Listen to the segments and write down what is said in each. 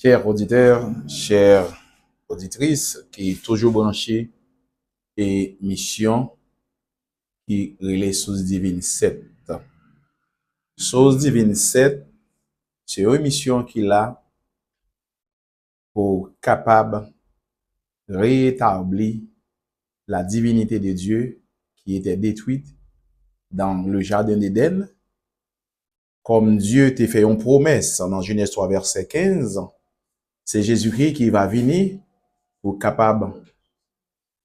Chers auditeurs, chères auditrices, qui est toujours branché et mission qui relève Source Divine 7. Source Divine 7, c'est une mission qui a pour capable de rétablir la divinité de Dieu qui était détruite dans le jardin d'Éden. Comme Dieu t'a fait une promesse dans Genèse 3, verset 15, c'est Jésus-Christ qui va venir pour capable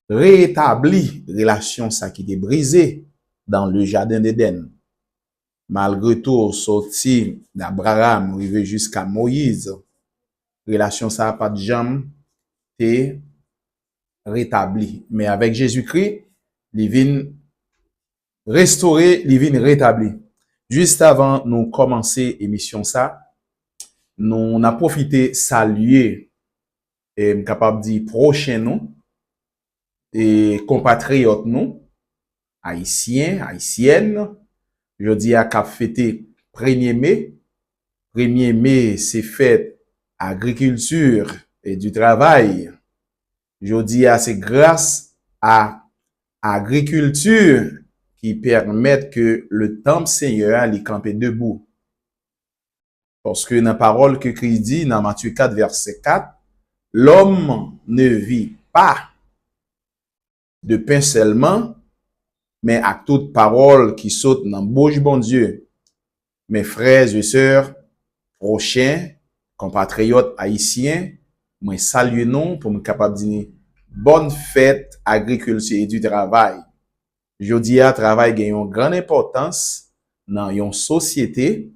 rétablir relation ça qui était brisée dans le jardin d'Éden. Malgré tout, sorti d'Abraham, arrivé jusqu'à Moïse, relation ça n'a pas de jamais été rétablie. Mais avec Jésus-Christ, il vient restaurer, il vient rétablir. Juste avant nous commencer l'émission ça, nous avons profité saluer et capable de dire prochain nous et compatriotes nous, haïtiens, haïtiennes. Je dis à qu'a fêté 1er mai. 1er mai, c'est fête agriculture et du travail. Je dis à c'est grâce à agriculture qui permettent que le temple Seigneur les camper debout. Parce que dans la parole que Christ dit dans Matthieu 4, verset 4, l'homme ne vit pas de pain seulement, mais à toute parole qui saute dans la bouche bon Dieu. Mes frères et sœurs, prochains, compatriotes haïtiens, moi salue nous pour me capable de dire bonne fête agriculture et du travail. Je dis à travail gagne une grande importance dans une société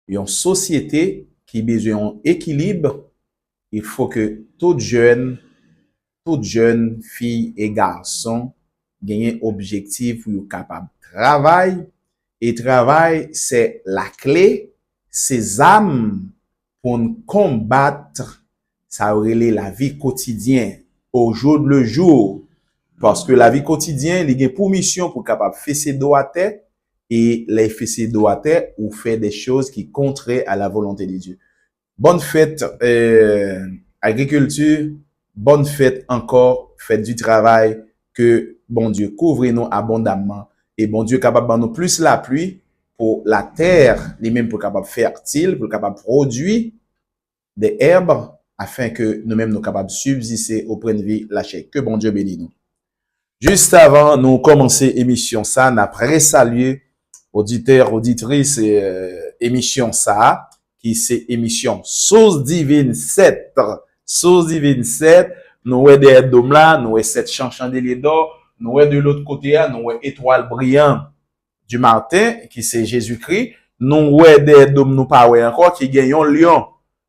qui a besoin d'un équilibre. Il faut que toute jeune fille et garçon gagne objectif pour capable travail. Et travail, c'est la clé, c'est âmes pour combattre, ça aurait la vie quotidienne, au jour le jour. Parce que la vie quotidienne, il y a pour mission pour capable faire ses doigts et les faire ses doigts ou faire des choses qui contraient à la volonté de Dieu. Bonne fête, agriculture, bonne fête encore, fête du travail, que bon Dieu couvre nous abondamment et bon Dieu capable de nous plus la pluie pour la terre, lui-même pour capable fertile, pour capable produire des herbes afin que nous-mêmes nous capables de subsister auprès de vie la chair. Que bon Dieu bénisse nous. Juste avant nous commencer émission ça, n'a pré-salué auditeurs, auditrices émission ça qui c'est émission Source Divine 7. Source Divine 7, nous avons des dômes là, nous avons 7 chandeliers d'or, nous avons de l'autre côté là, nous avons étoile brillante du matin qui c'est Jésus-Christ, nous avons des dômes nous pas encore qui gagne un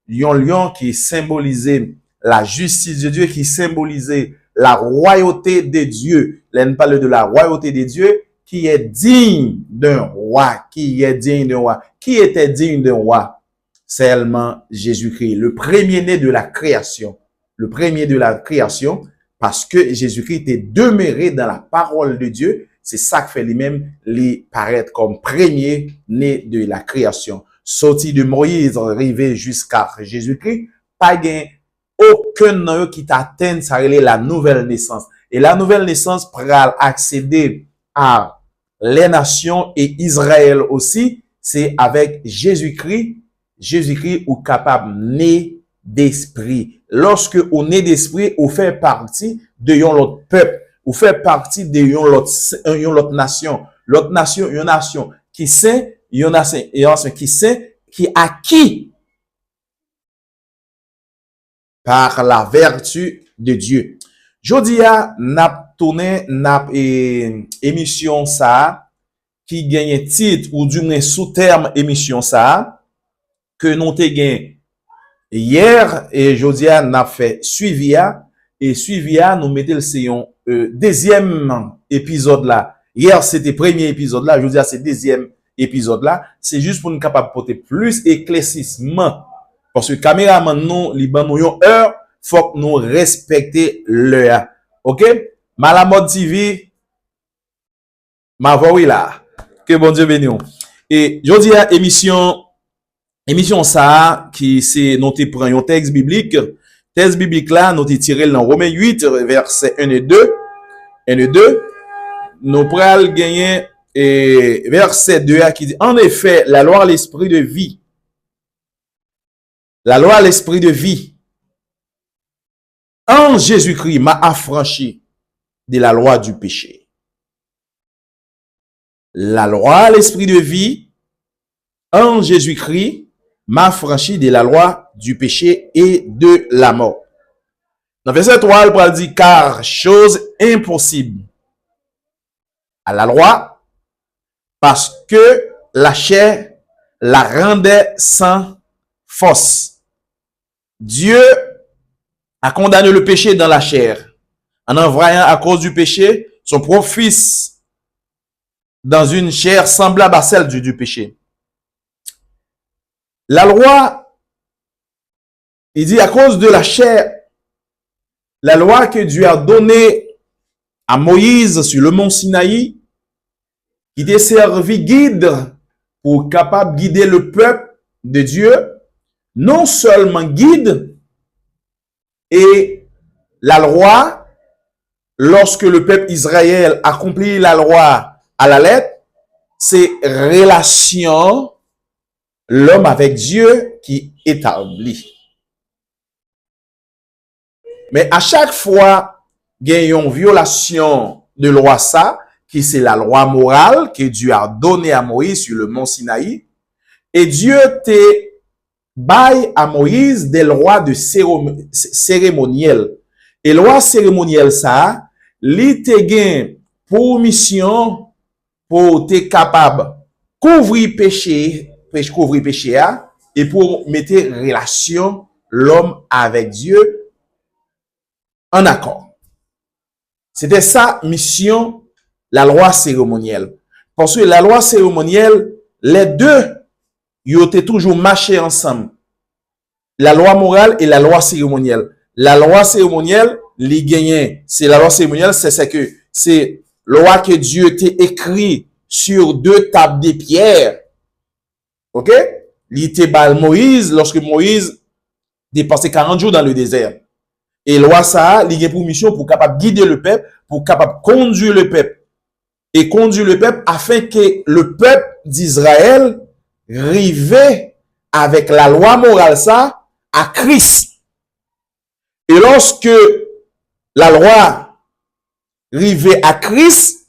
lion qui symbolisait la justice de Dieu, qui symbolisait la royauté de Dieu. Là, on parle de la royauté de Dieu qui est digne d'un roi. Qui est digne d'un roi? Qui était digne d'un roi? Seulement Jésus-Christ, le premier-né de la création. Le premier de la création, parce que Jésus-Christ est demeuré dans la parole de Dieu. C'est ça qui fait lui-même les paraître comme premier-né de la création. Sorti de Moïse, arrivé jusqu'à Jésus-Christ, pas gain aucun qui t'atteint, ça relève la nouvelle naissance. Et la nouvelle naissance pour accéder à les nations et Israël aussi, c'est avec Jésus-Christ. Jésus-Christ est capable né d'esprit. Lorsque on est d'esprit, on fait partie de l'autre peuple, on fait partie de l'autre nation. L'autre nation, une nation qui sait, une nation qui sait, qui acquis par la vertu de Dieu. Jodia n'a tourné n'a émission ça qui gagne titre ou du moins sous terme émission ça que nous te gagne hier et Jodia n'a fait suivi nous mettez le séon deuxième épisode là. Hier c'était premier épisode là, Jodia c'est deuxième épisode là, c'est juste pour nous capable porter plus éclaircissement. Parce que caméraman nous, li ban nous yon heure, faut que nous respecter l'heure. OK? Malamode TV, ma voix là. Que bon Dieu bénisse. Et jodi a émission émission ça, qui c'est noté pour un texte biblique. Texte biblique là, noté tiré dans Romains 8, versets 1 et 2. 1 et 2. Nous pral gagner verset 2 qui dit, en effet, la loi à l'esprit de vie. La loi à l'esprit de vie. En Jésus-Christ m'a affranchi de la loi du péché. La loi à l'esprit de vie, en Jésus-Christ, m'a affranchi de la loi du péché et de la mort. Dans verset 3, il dit, car chose impossible à la loi, parce que la chair la rendait sans force. Dieu a condamné le péché dans la chair, en envoyant à cause du péché son propre fils dans une chair semblable à celle du péché. La loi, il dit à cause de la chair, la loi que Dieu a donnée à Moïse sur le mont Sinaï, qui était servi guide pour capable guider le peuple de Dieu, non seulement guide, et la loi, lorsque le peuple Israël accomplit la loi à la lettre, c'est relation l'homme avec Dieu qui établit. Mais à chaque fois, il y a une violation de loi ça, qui c'est la loi morale que Dieu a donnée à Moïse sur le mont Sinaï. Et Dieu te baille à Moïse des lois de cérémoniel. Et loi cérémonielle ça, li te gain pour mission pour te capable couvrir péché et pour mettre relation l'homme avec Dieu en accord. C'était ça mission la loi cérémonielle. Parce que la loi cérémonielle, les deux ils ont toujours marché ensemble. La loi morale et la loi cérémonielle. La loi cérémonielle, les gagnants, c'est la loi cérémonielle, c'est que c'est loi que Dieu t'a écrit sur deux tables de pierre. OK? Il t'a bal Moïse lorsque Moïse dépassait 40 jours dans le désert. Et loi ça, il a pour mission pour capable guider le peuple, pour capable conduire le peuple. Et conduire le peuple afin que le peuple d'Israël rive avec la loi morale ça à Christ. Et lorsque la loi rive à Christ,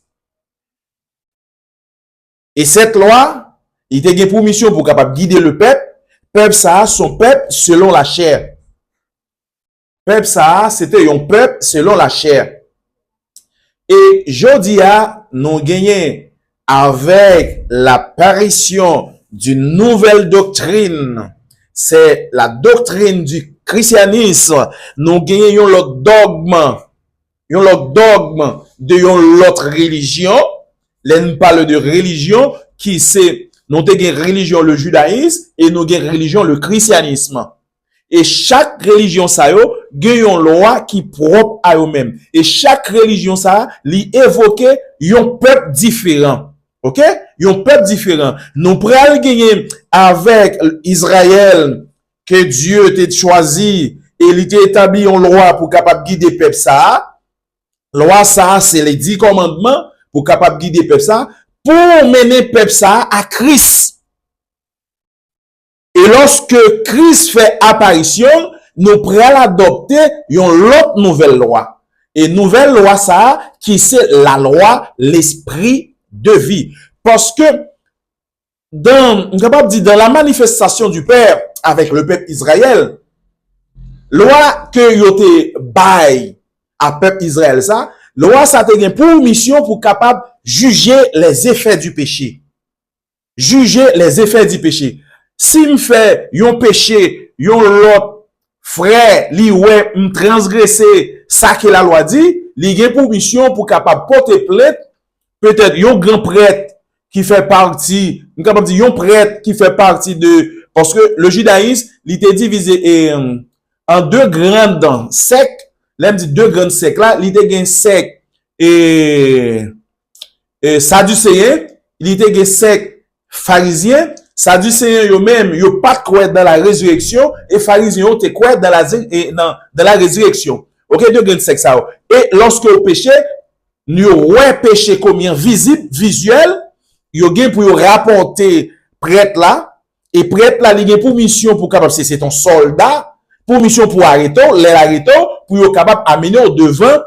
et cette loi, il était pour mission pour capable guider le peuple ça, son peuple selon la chair. Peuple ça, c'était un peuple selon la chair. Et jodia, nous gagnons avec l'apparition d'une nouvelle doctrine. C'est la doctrine du christianisme. Nous gagnons l'autre dogme. L'autre dogme de l'autre religion. Là, nous parlons de religion qui c'est, nous avons religion le judaïsme et nous avons religion le christianisme. Et chaque religion ça yo, gagne une loi qui propre à eux-mêmes. Et chaque religion ça, li évoque un peuple différent. OK? Un peuple différent. Nous pral gagner avec Israël que Dieu t'a choisi et il t'a établi une loi pour capable guider peuple ça. Loi ça, c'est les 10 commandements pour capable guider peuple ça, pour mener peuple ça à Christ. Et lorsque Christ fait apparition, nous prenons adopter une autre nouvelle loi. Et nouvelle loi ça, qui c'est la loi, l'esprit de vie. Parce que, dans la manifestation du Père avec le peuple Israël, loi que yote bail à peuple Israël ça, loi ça te gen pour mission pour capable juger les effets du péché. Juger les effets du péché. Si me fait yon péché, yon l'autre frère, li ouais me transgresser ça que la loi dit, li gen pour mission pour capable porter plainte, peut-être yon grand prêtre qui fait partie, on capable dire yon prêtre qui fait partie de, parce que le judaïsme, il était divisé en deux grandes sectes, là me dit deux grandes sectes là, il était gen secte et sadducéen, il était gen secte pharisien, Ça dit Seigneur yo même, yo pas croire dans la résurrection et pharisiens te croire dans la résurrection. OK, deux grands sexe ça. Et lorsque au péché, nous ouais péché comme un visible, visuel, yo gen pour yo rapporter prêtre là et prêtre là il gen pour mission pour capable c'est ton soldat pour mission pour arrêter pour yo capable amener au devant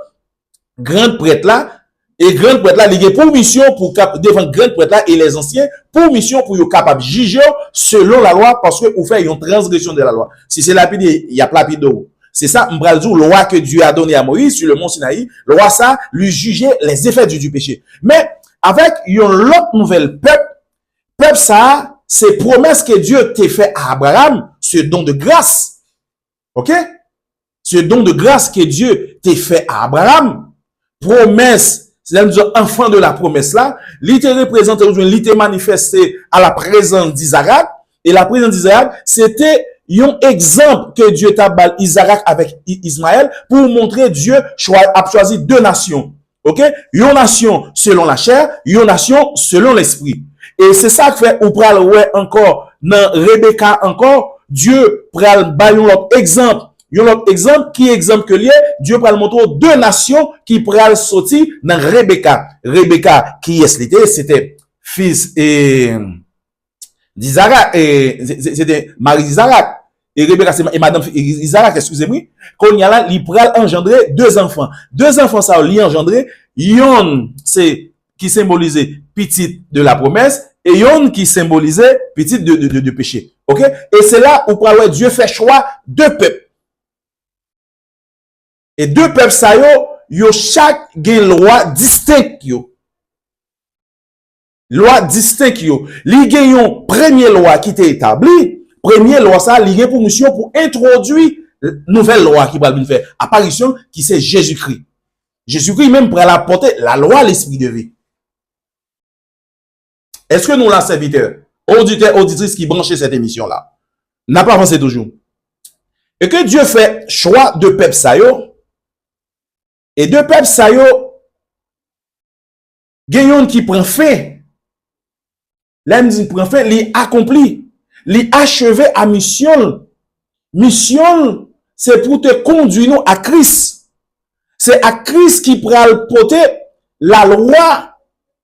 grand prêtre là. Et grand prêtre là, il y a pour mission pour devant grand prêtre là et les anciens, pour mission pour être capable de juger selon la loi parce que vous faites une transgression de la loi. Si c'est lapide, il y a lapide. C'est ça, m'bral dire, loi que Dieu a donné à Moïse sur le mont Sinaï, loi ça, lui juger les effets du péché. Mais, avec une autre nouvelle peuple ça, c'est promesse que Dieu t'a fait à Abraham, ce don de grâce. OK? Ce don de grâce que Dieu t'a fait à Abraham, promesse, c'est-à-dire enfant de la promesse là, il était représenté aujourd'hui, il était manifesté à la présence d'Isaac, et la présence d'Isaac, c'était un exemple que Dieu t'a donné Isaac avec Ismaël pour montrer Dieu a choisi deux nations. OK? Une nation selon la chair, une nation selon l'esprit. Et c'est ça que fait ou pral ouais encore dans Rebecca encore Dieu pral ba un autre exemple. Un autre exemple, qui exemple que lié, Dieu pral montrer deux nations qui pral sortir dans Rebecca. Rebecca qui c'était fils et d'Isaac et c'était Marie d'Isaac. Et Rebecca c'est madame Isaac, excusez-moi. Qu'on y a là, il pral engendrer deux enfants. Deux enfants ça li engendrer, yon c'est qui symbolisait petite de la promesse et yon qui symbolisait petite de péché. OK? Et c'est là où Dieu fait choix deux peuples. Et deux peuples ça yo chaque gen loi distinct yo. Loi distinct yo. Li gen yon première loi qui était établie, première loi ça li gen pour mission pour introduire nouvelle loi qui va venir faire apparition qui c'est Jésus-Christ. Jésus-Christ même pour apporter la loi l'esprit de vie. Est-ce que nous, la serviteur, auditeurs, auditrices qui branchent cette émission-là, n'a pas avancé toujours? Et que Dieu fait choix de peuple sayo, et de peuple sayo, gagnons qui prend fin. L'homme dit prend fin, li accompli, li achevé à mission. Mission, c'est pour te conduire nous à Christ. C'est à Christ qui prend porter la loi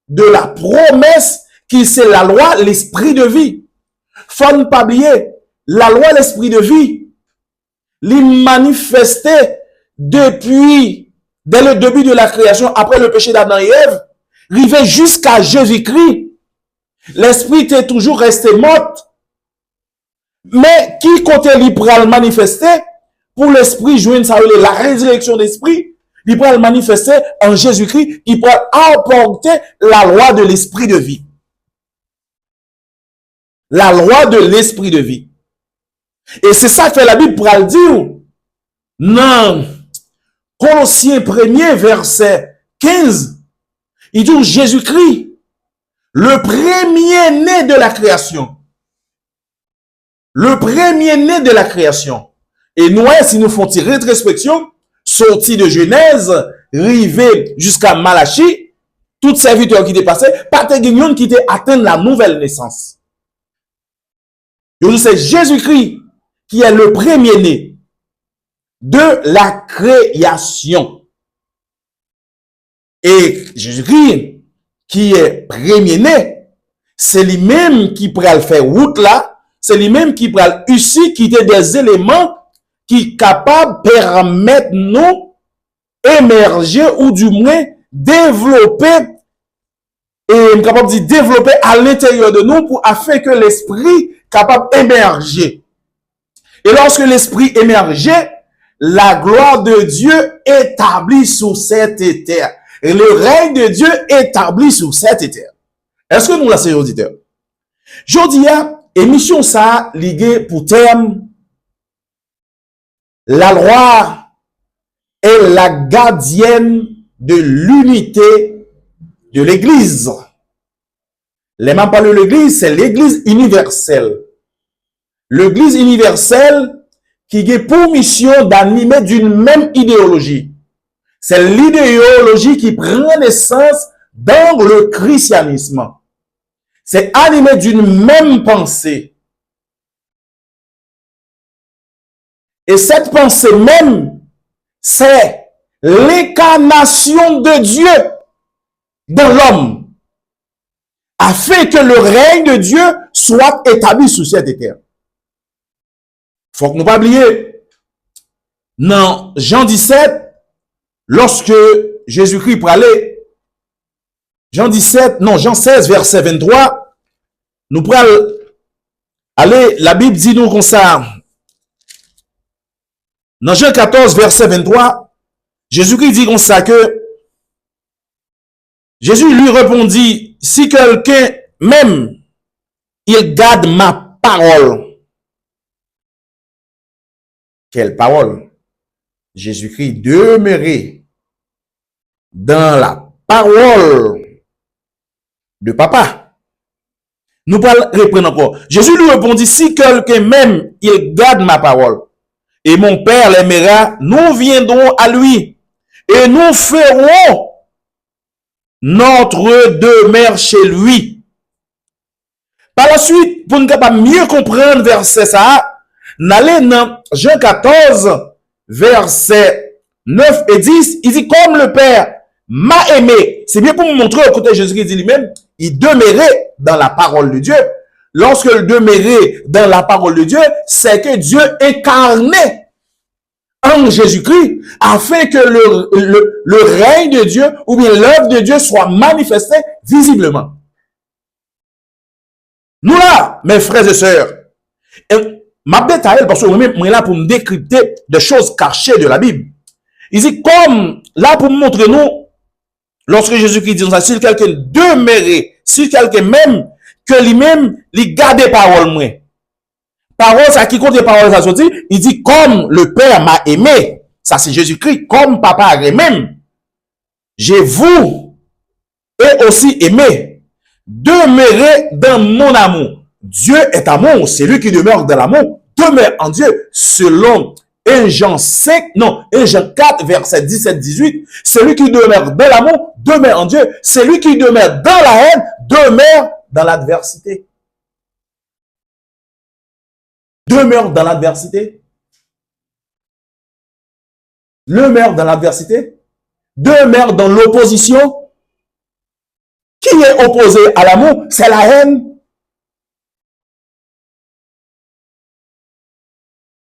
de la promesse qui c'est la loi, l'esprit de vie. Faut ne pas oublier, la loi, l'esprit de vie, l'est manifesté depuis, dès le début de la création, après le péché d'Adam et Ève, arrivé jusqu'à Jésus-Christ. L'esprit était toujours resté mort. Mais qui côté lui pral manifester pour l'esprit joindre ça la résurrection d'esprit, il pral manifester en Jésus-Christ, il pral apporter la loi de l'esprit de vie. La loi de l'esprit de vie. Et c'est ça que la Bible pral dire. Non. Colossiens 1er verset 15. Il dit Jésus-Christ, le premier-né de la création. Le premier-né de la création. Et nous, si nous faisons une rétrospection, sorti de Genèse, rivé jusqu'à Malachie, tout serviteur qui était passé, pas de guignon qui était atteint la nouvelle naissance. C'est Jésus-Christ qui est le premier-né de la création. Et Jésus-Christ qui est premier-né, c'est lui-même qui pourra le faire route là, c'est lui-même qui pourra ici quitter des éléments qui capables de permettre nous émerger ou du moins développer et capable de développer à l'intérieur de nous pour afin que l'esprit capable d'émerger. Et lorsque l'esprit émergeait, la gloire de Dieu établie sur cette terre. Et le règne de Dieu établi sur cette terre. Est-ce que nous la savons, auditeurs? Je dis, émission ça, liée pour terme, la loi est la gardienne de l'unité de l'Église. Les mêmes parlent de l'Église, c'est l'Église universelle. L'Église universelle qui a pour mission d'animer d'une même idéologie. C'est l'idéologie qui prend naissance dans le christianisme. c'est animé d'une même pensée. Et cette pensée même, c'est l'incarnation de Dieu dans l'homme, afin que le règne de Dieu soit établi sur cette terre. Faut que nous pas oublier, dans Jean 17, lorsque Jésus-Christ parlait, Jean 16, verset 23, nous prenons aller, la Bible dit nous comme ça, dans Jean 14, verset 23, Jésus-Christ dit comme ça que Jésus lui répondit, si quelqu'un même, il garde ma parole. Quelle parole? Jésus-Christ demeurait dans la parole de papa. Nous allons reprendre encore. Jésus lui répondit, si quelqu'un même, il garde ma parole, et mon Père l'aimera, nous viendrons à lui, et nous ferons notre demeure chez lui. Par la suite, pour nous capable mieux comprendre verset ça, n'allez dans Jean 14, verset 9 et 10, il dit comme le Père m'a aimé. C'est bien pour nous montrer, écoutez, Jésus-Christ dit lui-même, il demeurait dans la parole de Dieu. Lorsque il demeurait dans la parole de Dieu, c'est que Dieu incarnait en Jésus-Christ, afin que le règne de Dieu ou bien l'œuvre de Dieu soit manifestée visiblement. Nous là, mes frères et sœurs, ma détaille, parce que moi-même, je suis là pour me décrypter des choses cachées de la Bible. Il dit, comme là pour me montrer nous, lorsque Jésus-Christ dit ça, si quelqu'un demeurait, si quelqu'un même, que lui-même, il garde les paroles, moi. Parole, ça qui compte les paroles, ça se dit, il dit, comme le Père m'a aimé, ça c'est Jésus-Christ, comme papa a aimé, j'ai vous et aussi aimé, demeurez dans mon amour. Dieu est amour, c'est lui qui demeure dans l'amour, demeure en Dieu, selon 1 Jean 4, verset 17-18, celui qui demeure dans l'amour, demeure en Dieu, celui qui demeure dans la haine, demeure dans l'adversité. Demeure dans l'adversité. Demeure dans l'adversité. Demeure dans l'opposition. Qui est opposé à l'amour? C'est la haine.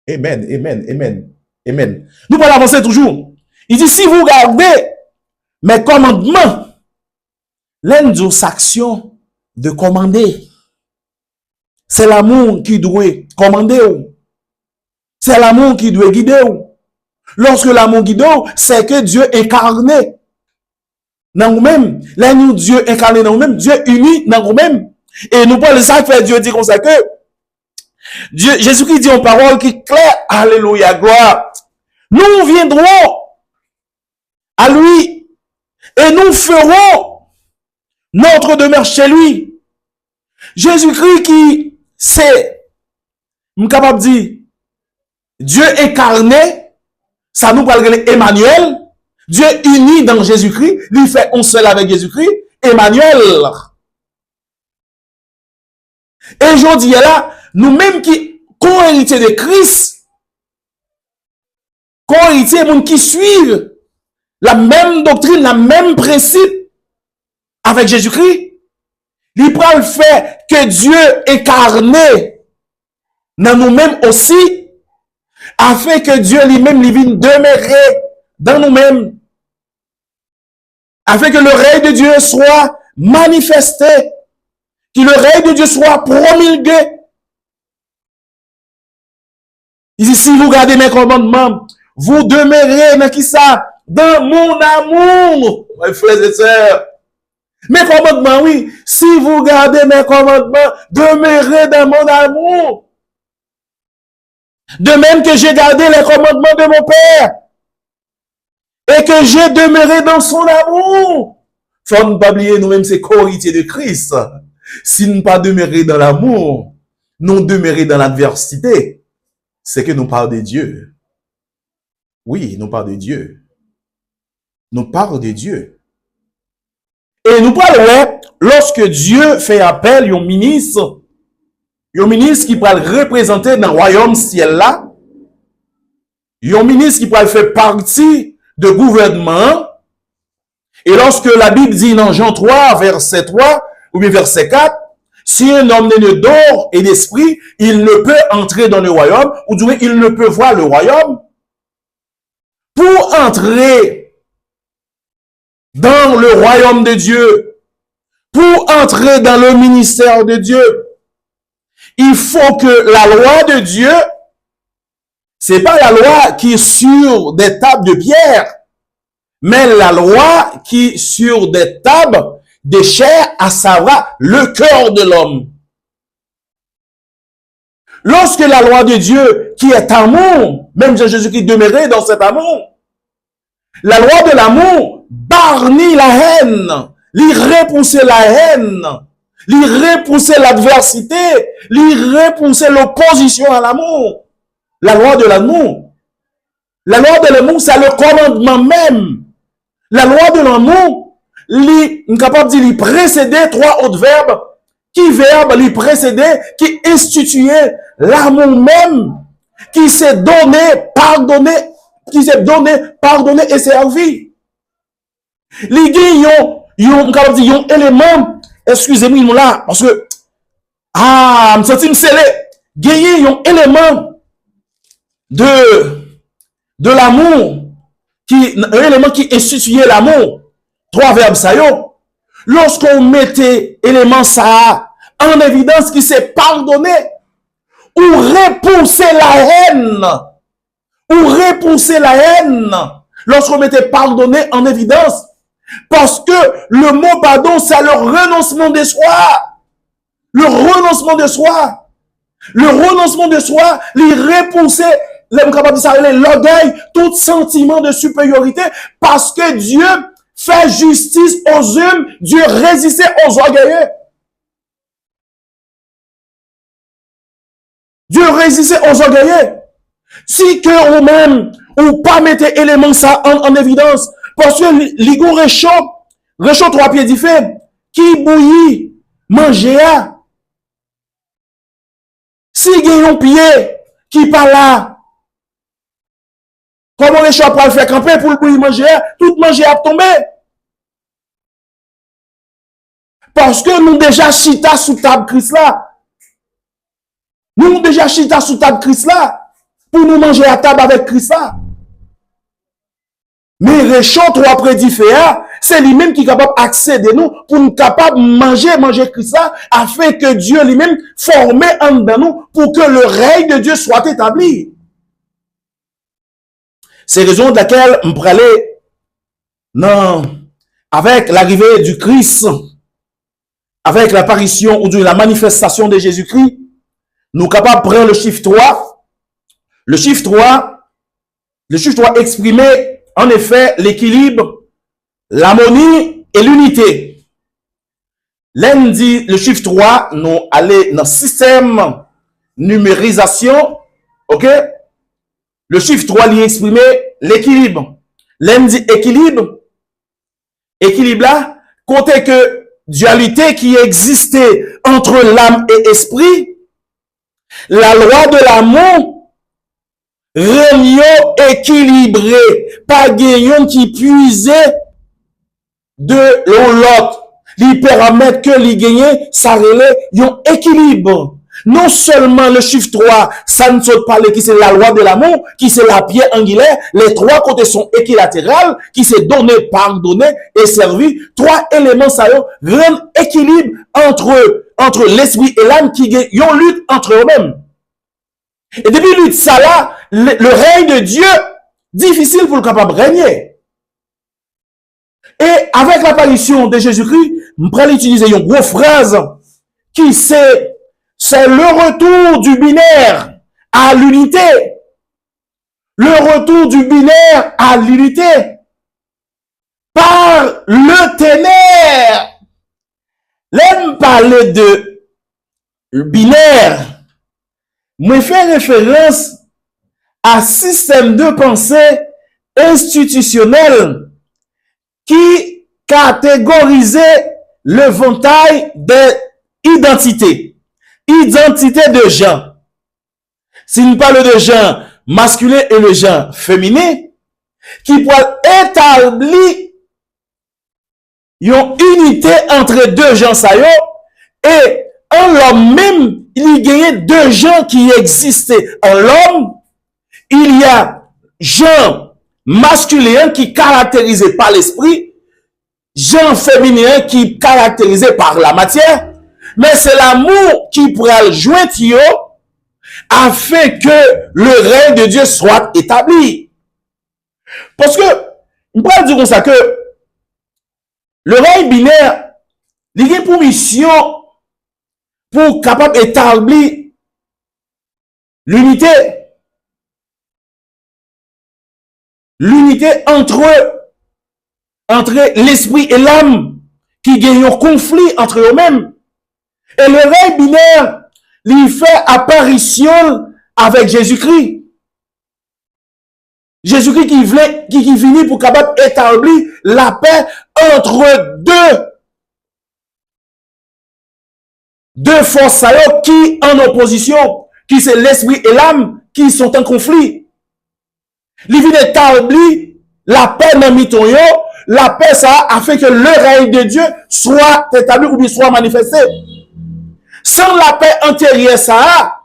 Amen, amen, amen, amen. Nous allons avancer toujours. Il dit, si vous gardez mes commandements, l'induction de commander. C'est l'amour qui doit commander. C'est l'amour qui doit guider. Lorsque l'amour guide, c'est que Dieu incarné dans nous-mêmes. Là, nous, Dieu incarné dans nous-mêmes, Dieu uni dans nous-mêmes. Et nous parlons de ça, fait Dieu dit comme ça que Dieu, Jésus-Christ dit en parole qui est claire, alléluia, gloire. Nous viendrons à lui et nous ferons notre demeure chez lui. Jésus-Christ qui c'est, capable de dire, Dieu incarné, ça nous parle de Emmanuel, Dieu uni dans Jésus-Christ, lui fait un seul avec Jésus-Christ, Emmanuel. Et aujourd'hui, là, nous-mêmes qui co-héritiers de Christ, co-héritiers, monde qui suivent la même doctrine, la même principe avec Jésus-Christ, il prend le fait que Dieu incarné dans nous-mêmes aussi, afin que Dieu lui-même vienne demeurer dans nous-mêmes, afin que le règne de Dieu soit manifesté, que le règne de Dieu soit promulgué. Il dit, si vous gardez mes commandements, vous demeurez dans qui ça? Dans mon amour, mes frères et sœurs. Mes commandements, oui. Si vous gardez mes commandements, demeurez dans mon amour. De même que j'ai gardé les commandements de mon Père. Et que j'ai demeuré dans son amour. Faut ne pas oublier, nous-mêmes, c'est co-héritiers de Christ. Si nous ne pas demeurer dans l'amour, nous demeurer dans l'adversité, c'est que nous parlons de Dieu. Oui, nous parlons de Dieu. Nous parlons de Dieu. Et nous parlons, lorsque Dieu fait appel yon ministre qui peut le représenter dans le royaume ciel là, yon ministre qui peut faire partie de gouvernement, et lorsque la Bible dit dans Jean 3, verset 3, ou bien verset 4, si un homme n'est d'or et d'esprit, il ne peut entrer dans le royaume, ou du moins il ne peut voir le royaume. Pour entrer dans le royaume de Dieu, pour entrer dans le ministère de Dieu, il faut que la loi de Dieu, c'est pas la loi qui est sur des tables de pierre, mais la loi qui est sur des tables de chair, à savoir le cœur de l'homme. Lorsque la loi de Dieu, qui est amour, même Jésus-Christ demeurait dans cet amour, la loi de l'amour barnit la haine, lui repousser la haine, lui repousser l'adversité, lui repousser l'opposition à l'amour. La loi de l'amour. La loi de l'amour, c'est le commandement même. La loi de l'amour, lui, capable de lui précéder trois autres verbes, qui verbe lui précéder, qui instituait l'amour même, qui s'est donné, pardonné, et servi. Les gars, yon élément, excusez-moi là, parce que, me senti me scellé, gagner yon élément de l'amour, un élément qui instituait l'amour, trois verbes ça yo. Lorsqu'on mettait élément ça en évidence, qui s'est pardonné, ou repousser la haine, lorsqu'on mettait pardonné en évidence, parce que le mot pardon, c'est le renoncement de soi. Le renoncement de soi. Le renoncement de soi, les repousser, l'orgueil, tout sentiment de supériorité, parce que Dieu fait justice aux hommes, Dieu résistait aux orgueilleux. Dieu résistait aux orgueilleux. Si que ou même, ou pas mettez élément ça en évidence, parce que l'igo réchaud trois pieds différents, qui bouillit, manger à. Si il y a un pied qui pas là, comment les chats pour faire camper pour le bouillir manger, tout manger à tomber. Parce que nous déjà chita sous table Christ là. Nous déjà chita sous table Christ là. Pour nous manger à table avec Christ là. Mais réchaud trois prédiféa, c'est lui-même qui est capable d'accéder nous pour nous capable de manger Christ là, afin que Dieu lui-même forme en nous pour que le règne de Dieu soit établi. C'est la raison de laquelle on peut aller avec l'arrivée du Christ, avec l'apparition ou de la manifestation de Jésus-Christ, nous sommes capables de prendre le chiffre 3. Le chiffre 3 exprimait en effet l'équilibre, l'harmonie et l'unité. Lundi, le chiffre 3, nous allons dans le système numérisation. OK? Le chiffre 3 lui exprimait l'équilibre. Lundi, équilibre là, côté que dualité qui existait entre l'âme et esprit, la loi de l'amour, réunion équilibrée, pas gagnant qui puisait de l'autre. Il permet que les gagnants, ça relève un équilibre. Non seulement le chiffre 3, ça ne saute pas qui c'est la loi de l'amour, qui c'est la pierre angulaire, les trois côtés sont équilatérales, qui c'est donné, pardonné et servi. Trois éléments, ça rendent équilibre entre l'esprit et l'âme qui ont lutte entre eux-mêmes. Et depuis lutte ça là, le règne de Dieu, difficile pour le capable de régner. Et avec l'apparition de Jésus-Christ, je vais utiliser une grosse phrase qui c'est le retour du binaire à l'unité. Le retour du binaire à l'unité par le ténèbre. L'aime parler de binaire, me fait référence à système de pensée institutionnel qui catégorisait l'éventail des identités. Identité de genre. Si nous parlons de genre masculin et le genre féminin, qui pourrait établir une unité entre deux gens ça y est, et en l'homme même, il y a deux gens qui existaient. En l'homme, il y a genre masculin qui est caractérisé par l'esprit, genre féminin qui est caractérisé par la matière, mais c'est l'amour qui pourrait joindre yo afin que le règne de Dieu soit établi. Parce que, on peut dire comme ça que le règne binaire, il a pour mission pour capable d'établir l'unité entre l'esprit et l'âme qui gagne un conflit entre eux-mêmes. Et le règne binaire lui fait apparition avec Jésus-Christ. Jésus-Christ qui finit pour capable établir la paix entre deux forces qui en opposition, qui c'est l'esprit et l'âme qui sont en conflit. Il vient établir la paix dans miton yo, la paix ça a fait que le règne de Dieu soit établi ou bien soit manifesté. Sans la paix antérieure ça,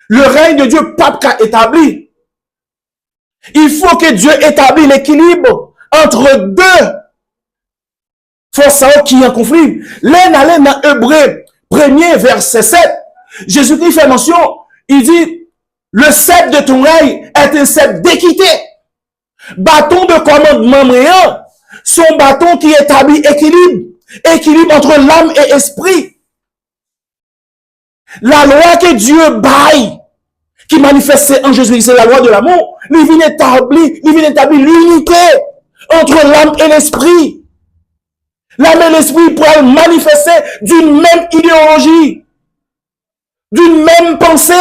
le règne de Dieu pas établi. Il faut que Dieu établisse l'équilibre entre deux forces qui sont en conflit. L'un allait dans Hébreu 1er verset 7. Jésus-Christ fait mention, il dit, le sceptre de ton règne est un sceptre d'équité. Bâton de commandement brillant, son bâton qui établit équilibre entre l'âme et l'esprit. La loi que Dieu baille, qui manifestait en Jésus-Christ, c'est la loi de l'amour, il vient établir l'unité entre l'âme et l'esprit. L'âme et l'esprit pourraient manifester d'une même idéologie, d'une même pensée.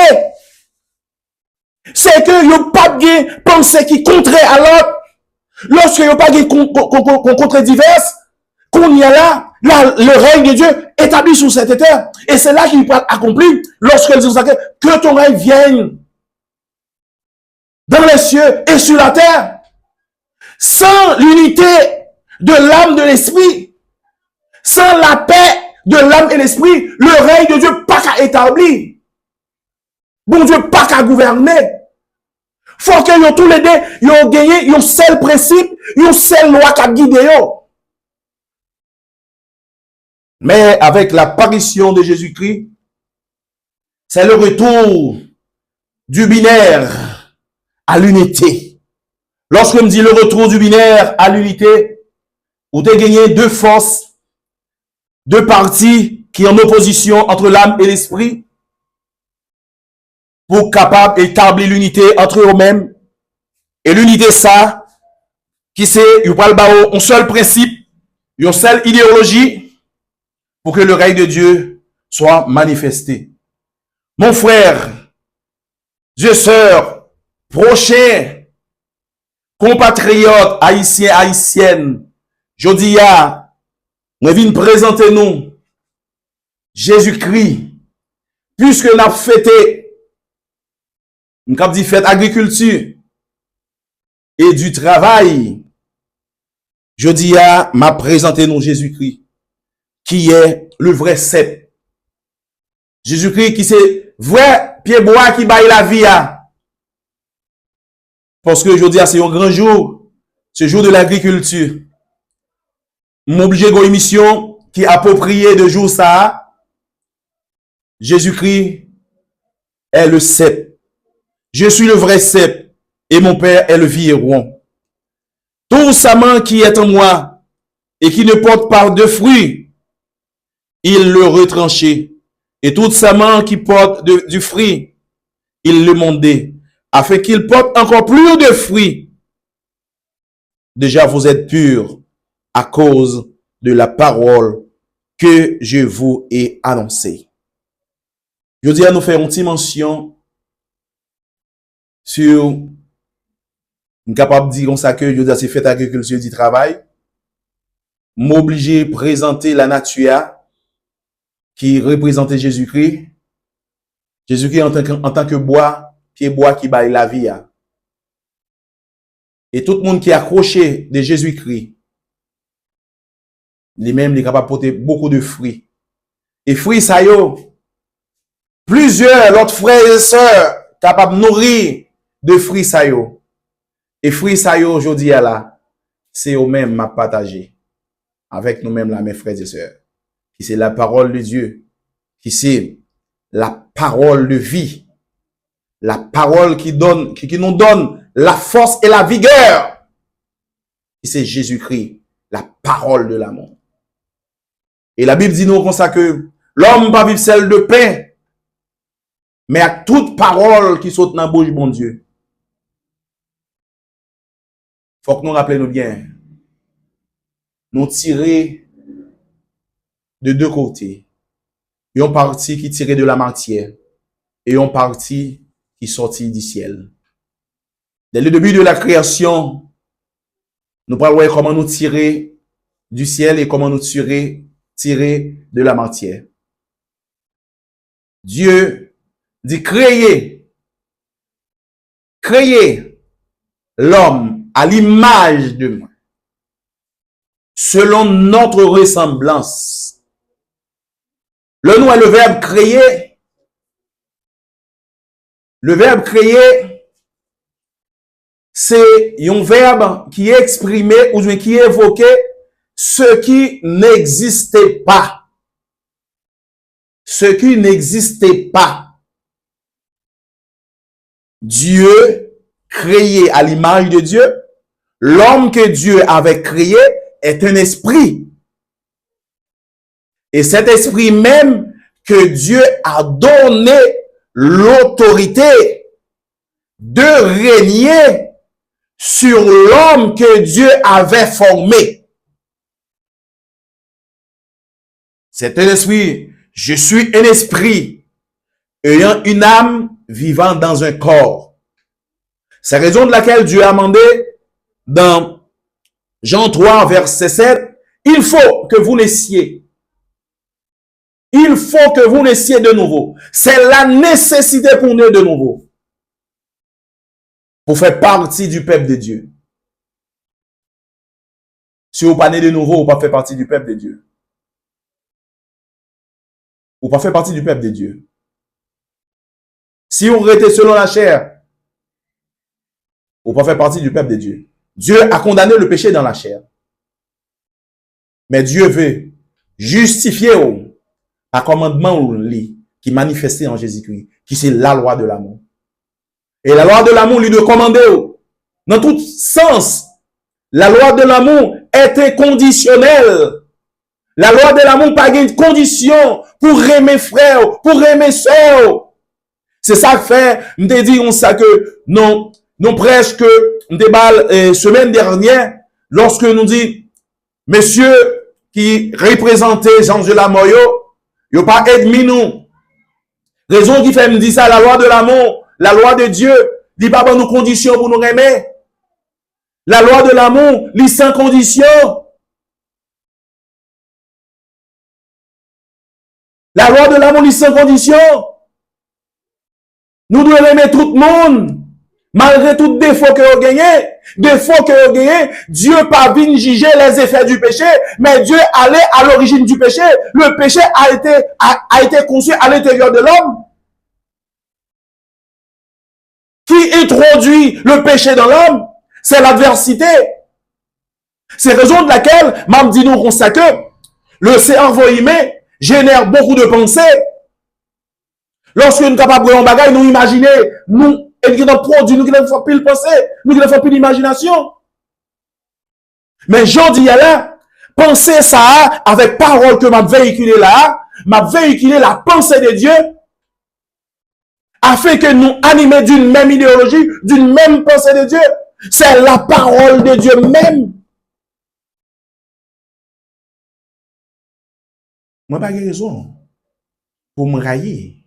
C'est que n'y a pas de pensée qui contraire à l'autre. Lorsque n'y a pas de contre diverses, qu'on y a là, le règne de Dieu établi sur cette terre. Et c'est là qu'il peut accomplir lorsque dit que ton règne vienne dans les cieux et sur la terre. Sans l'unité de l'âme de l'esprit, sans la paix de l'âme et l'esprit, le règne de Dieu pas qu'à établir. Bon Dieu pas qu'à gouverner. Faut que yo tous les deux, yo gagné un seul principe, une seule loi qui guide yo. Mais avec l'apparition de Jésus-Christ, c'est le retour du binaire à l'unité. Lorsque me dit le retour du binaire à l'unité, vous avez gagné deux forces, deux parties qui sont en opposition entre l'âme et l'esprit, pour capable d'établir l'unité entre eux-mêmes. Et l'unité ça, qui c'est, il parle un seul principe, une seule idéologie, pour que le règne de Dieu soit manifesté. Mon frère, Dieu sœur, prochain, compatriote, haïtien, haïtienne, je dis à, on vient présenter nous, Jésus-Christ, puisque nous avons fêté, nous avons dit fête agriculture et du travail, je dis à, m'a présenté nous Jésus-Christ, qui est le vrai cep. Jésus-Christ qui c'est vrai pied bois qui baille la vie à. Parce que je dis c'est un grand jour, ce jour de l'agriculture. M'oblige à une émission qui est appropriée de jour ça. Jésus-Christ est le cep. Je suis le vrai cep et mon père est le vigneron. Tout saman qui est en moi et qui ne porte pas de fruits, il le retranchait. Et tout saman qui porte du fruit, il le mondait, afin qu'il porte encore plus de fruits. Déjà, vous êtes purs à cause de la parole que je vous ai annoncée. Je dis à nous faire une petite mention sur, nous capable de dire comme ça que je dis à c'est fait agriculture du travail. m'obliger à présenter la nature qui représentait Jésus-Christ. Jésus-Christ en tant que bois, pied bois qui baille la vie. Et tout le monde qui est accroché de Jésus-Christ, lui-même, il est capable de porter beaucoup de fruits. Et fruits, ça y est, plusieurs autres frères et sœurs capables de nourrir de fruits, ça y est. Et fruits, ça y est, aujourd'hui, là, c'est eux-mêmes à partager avec nous-mêmes, là, mes frères et sœurs. Qui c'est la parole de Dieu, qui c'est la parole de vie, la parole qui nous donne la force et la vigueur. Qui c'est Jésus-Christ, la parole de l'amour. Et la Bible dit nous comme ça que l'homme pas vivre seul de pain, mais à toute parole qui saute dans la bouche, bon Dieu. Faut que nous rappelions bien, nous tirer de deux côtés. Il y a une partie qui tirait de la matière et une partie qui sortit du ciel. Dès le début de la création, nous parlons comment nous tirer du ciel et comment nous tirer de la matière. Dieu dit créer l'homme à l'image de moi, selon notre ressemblance. Le nom est le verbe créer. Le verbe créer, c'est un verbe qui exprimait ou qui évoquait ce qui n'existait pas. Ce qui n'existait pas. Dieu créé à l'image de Dieu. L'homme que Dieu avait créé est un esprit. Et cet esprit même que Dieu a donné l'autorité de régner sur l'homme que Dieu avait formé. C'est un esprit. Je suis un esprit ayant une âme vivant dans un corps. C'est la raison de laquelle Dieu a demandé dans Jean 3, verset 7, il faut que vous naissiez. Il faut que vous naissiez de nouveau. C'est la nécessité pour naître de nouveau. Pour faire partie du peuple de Dieu. Si vous pas né de nouveau, vous pas fait partie du peuple de Dieu. Vous pas fait partie du peuple de Dieu. Si vous restez selon la chair, vous pas fait partie du peuple de Dieu. Dieu a condamné le péché dans la chair. Mais Dieu veut justifier un commandement qui est manifesté en Jésus-Christ, qui c'est la loi de l'amour. Et la loi de l'amour lui de commander dans tout sens. La loi de l'amour est inconditionnelle. La loi de l'amour pas une condition pour aimer frère, pour aimer soeur. C'est ça que fait, me dit on ça que non presque débat semaine dernière lorsque nous dit monsieur qui représentait Jean de la Moyo, yo pas ennemi nous. Raison qui fait me dire ça la loi de l'amour, la loi de Dieu, dit pas bon nous conditions pour nous aimer. La loi de l'amour, lit sans condition. La loi de l'amour, lit sans condition. Nous devons aimer tout le monde. Malgré tout défaut que vous gagnez, Dieu pas venu juger les effets du péché, mais Dieu allait à l'origine du péché. Le péché a été conçu à l'intérieur de l'homme. Qui introduit le péché dans l'homme? C'est l'adversité. C'est raison de laquelle, m'a dit nous constate que le cerveau humain génère beaucoup de pensées. Lorsque nous sommes capables de faire un bagage, nous imaginer, nous, et qui nous produit, nous qui ne faisons plus le penser, nous qui ne faisons plus l'imagination. Mais j'en dis là, penser ça avec parole que m'a véhiculé là, m'a véhiculé la pensée de Dieu, afin que nous animer d'une même idéologie, d'une même pensée de Dieu. C'est la parole de Dieu même. Moi, pas de raison pour me railler.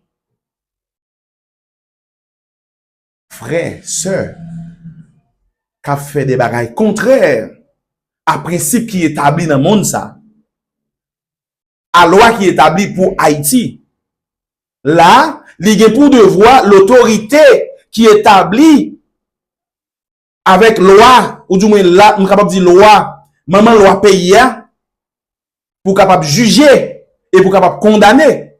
Frère, sœur, qui a fait des bagailles contraires à principe qui établi dans le monde ça, à loi qui établi pour Haïti. Là, il y a pour devoir l'autorité qui établit avec loi, ou du moins là, on capable de dire loi, maman loi pays pour capable juger et pour capable condamner.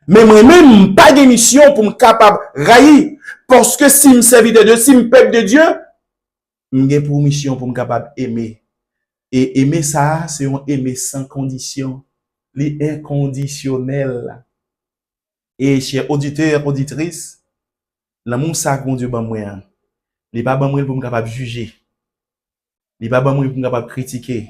Mais moi-même, pas de mission pour me capable railler. Parce que si me servis de Dieu, si me peuple de Dieu, j'ai pour mission pour me capable aimer. Et aimer ça, c'est un aimer sans condition. L'inconditionnel. Et chers auditeurs, auditrices, l'amour ça que mon Dieu ban moi. Il pas ban moi pour me capable juger. Il pas ban moi pour me capable critiquer.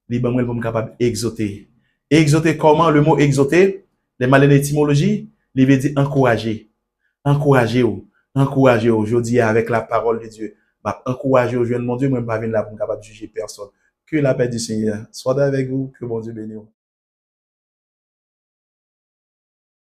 Il ban moi pour me capable exhorter. Exhorter comment? Le mot exhorter, les malins d'étymologie, il veut dire encourager. Encourager ou. Encourager ou. Je dis avec la parole de Dieu. Bah, encourager au jeune mon Dieu, moi, je ne vais pas venir là pour me capable juger personne. Que la paix du Seigneur soit avec vous. Que bon Dieu bénisse.